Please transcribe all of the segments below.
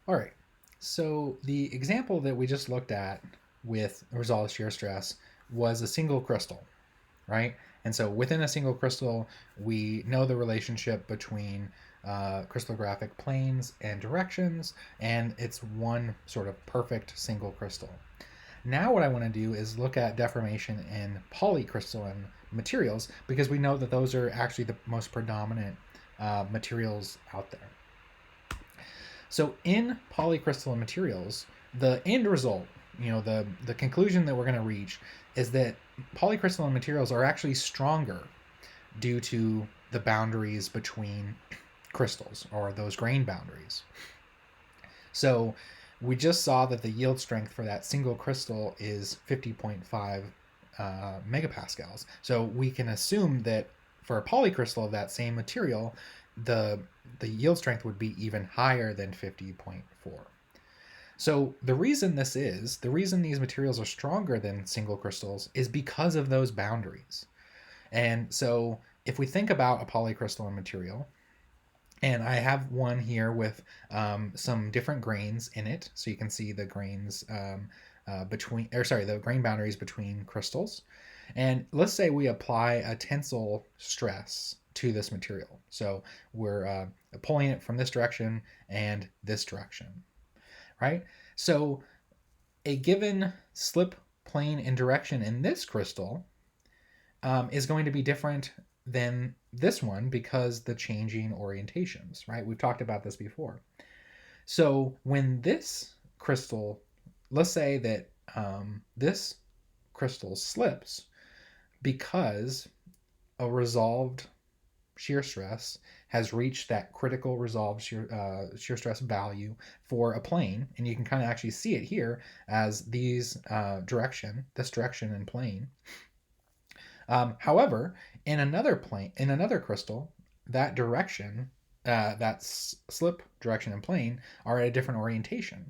All right. So the example that we just looked at with resolved shear stress was a single crystal, right? And so within a single crystal, we know the relationship between crystallographic planes and directions, and it's one sort of perfect single crystal. Now what I want to do is look at deformation in polycrystalline materials because we know that those are actually the most predominant materials out there. So in polycrystalline materials, the end result, the conclusion that we're going to reach is that polycrystalline materials are actually stronger due to the boundaries between crystals or those grain boundaries. So we just saw that the yield strength for that single crystal is 50.5 megapascals. So we can assume that for a polycrystal of that same material, the yield strength would be even higher than 50.4. So the reason these materials are stronger than single crystals is because of those boundaries. And so if we think about a polycrystalline material, and I have one here with some different grains in it, so you can see the grains the grain boundaries between crystals. And let's say we apply a tensile stress to this material. So we're pulling it from this direction and this direction, right? So a given slip plane and direction in this crystal is going to be different than this one because the changing orientations, right? We've talked about this before. So when this crystal, let's say that this crystal slips because a resolved shear stress has reached that critical resolved shear stress value for a plane, and you can kind of actually see it here as this direction and plane. However, in another crystal, that direction, that slip direction and plane are at a different orientation.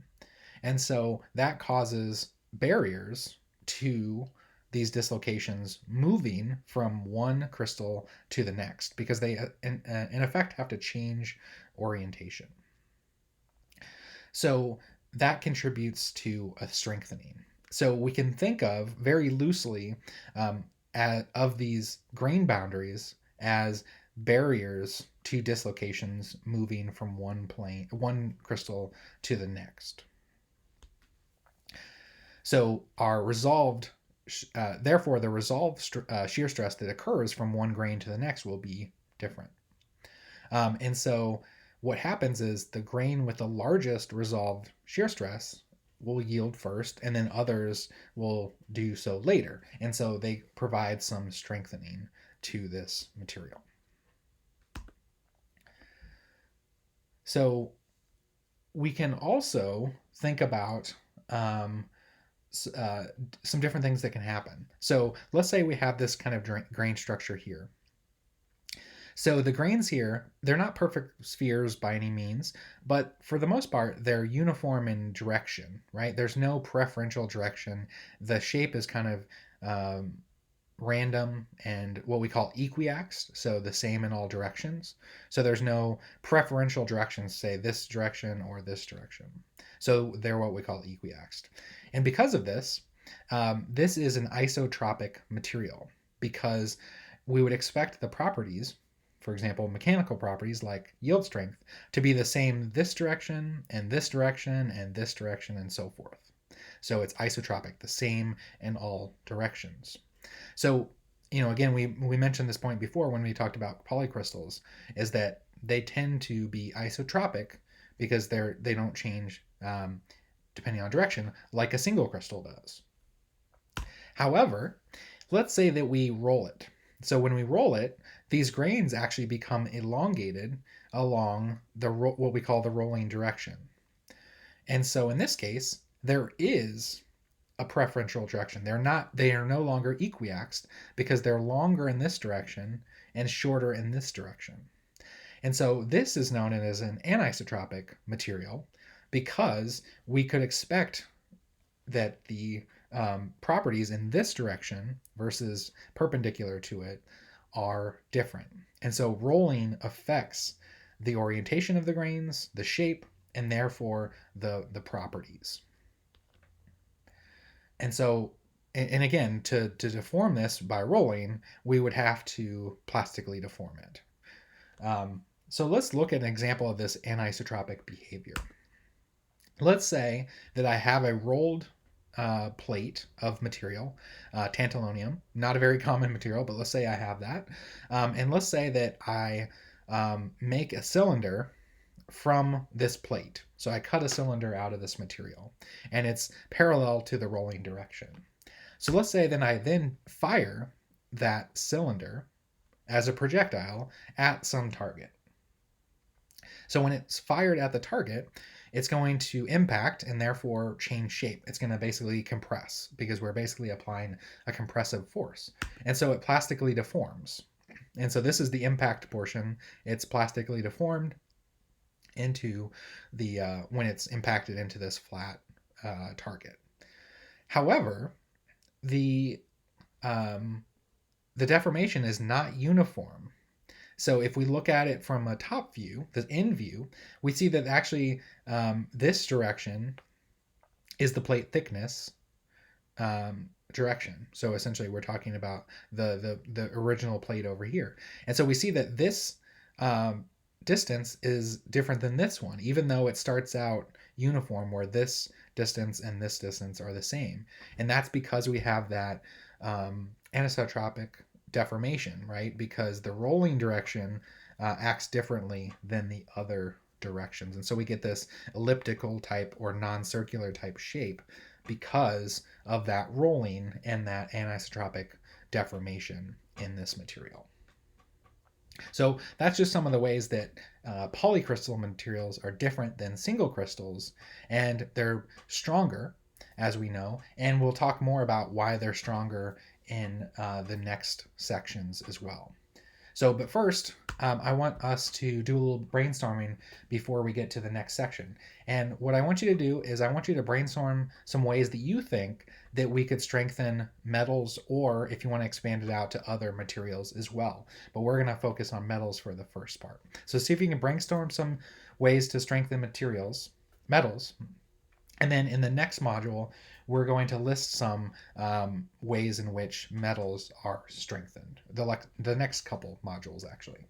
And so that causes barriers to these dislocations moving from one crystal to the next because they, in effect, have to change orientation. So that contributes to a strengthening. So we can think of very loosely of these grain boundaries as barriers to dislocations moving from one crystal to the next. So therefore, the resolved shear stress that occurs from one grain to the next will be different. And so what happens is the grain with the largest resolved shear stress will yield first, and then others will do so later. And so they provide some strengthening to this material. So we can also think about some different things that can happen. So let's say we have this kind of grain structure here. So the grains here, they're not perfect spheres by any means, but for the most part, they're uniform in direction, right? There's no preferential direction. The shape is kind of random and what we call equiaxed, so the same in all directions. So there's no preferential directions, say this direction or this direction. So they're what we call equiaxed. And because of this, this is an isotropic material because we would expect the properties, for example, mechanical properties like yield strength, to be the same this direction and this direction and this direction and so forth. So it's isotropic, the same in all directions. So, again, we mentioned this point before when we talked about polycrystals, is that they tend to be isotropic because they don't change depending on direction like a single crystal does. However, let's say that we roll it. So when we roll it, these grains actually become elongated along what we call the rolling direction. And so in this case, there is a preferential direction. They are no longer equiaxed because they're longer in this direction and shorter in this direction. And so this is known as an anisotropic material because we could expect that the properties in this direction versus perpendicular to it are different. And so rolling affects the orientation of the grains, the shape, and therefore the properties. And so, and again, to deform this by rolling, we would have to plastically deform it. So let's look at an example of this anisotropic behavior. Let's say that I have a rolled plate of material, tantalonium, not a very common material, but let's say I have that. And let's say that I make a cylinder from this plate. So I cut a cylinder out of this material, and it's parallel to the rolling direction. So let's say that I then fire that cylinder as a projectile at some target. So when it's fired at the target, it's going to impact and therefore change shape. It's going to basically compress because we're basically applying a compressive force. And so it plastically deforms. And so this is the impact portion. It's plastically deformed into the when it's impacted into this flat target. However, the deformation is not uniform. So if we look at it from a top view, the in view, we see that actually this direction is the plate thickness direction. So essentially we're talking about the original plate over here. And so we see that this distance is different than this one, even though it starts out uniform where this distance and this distance are the same. And that's because we have that anisotropic deformation, right? Because the rolling direction acts differently than the other directions. And so we get this elliptical type or non-circular type shape because of that rolling and that anisotropic deformation in this material. So that's just some of the ways that polycrystalline materials are different than single crystals, and they're stronger, as we know, and we'll talk more about why they're stronger in the next sections as well. So, but first, I want us to do a little brainstorming before we get to the next section. And what I want you to do is I want you to brainstorm some ways that you think that we could strengthen metals, or if you want to expand it out to other materials as well. But we're going to focus on metals for the first part. So see if you can brainstorm some ways to strengthen metals. And then in the next module, we're going to list some ways in which metals are strengthened. The next couple modules, actually.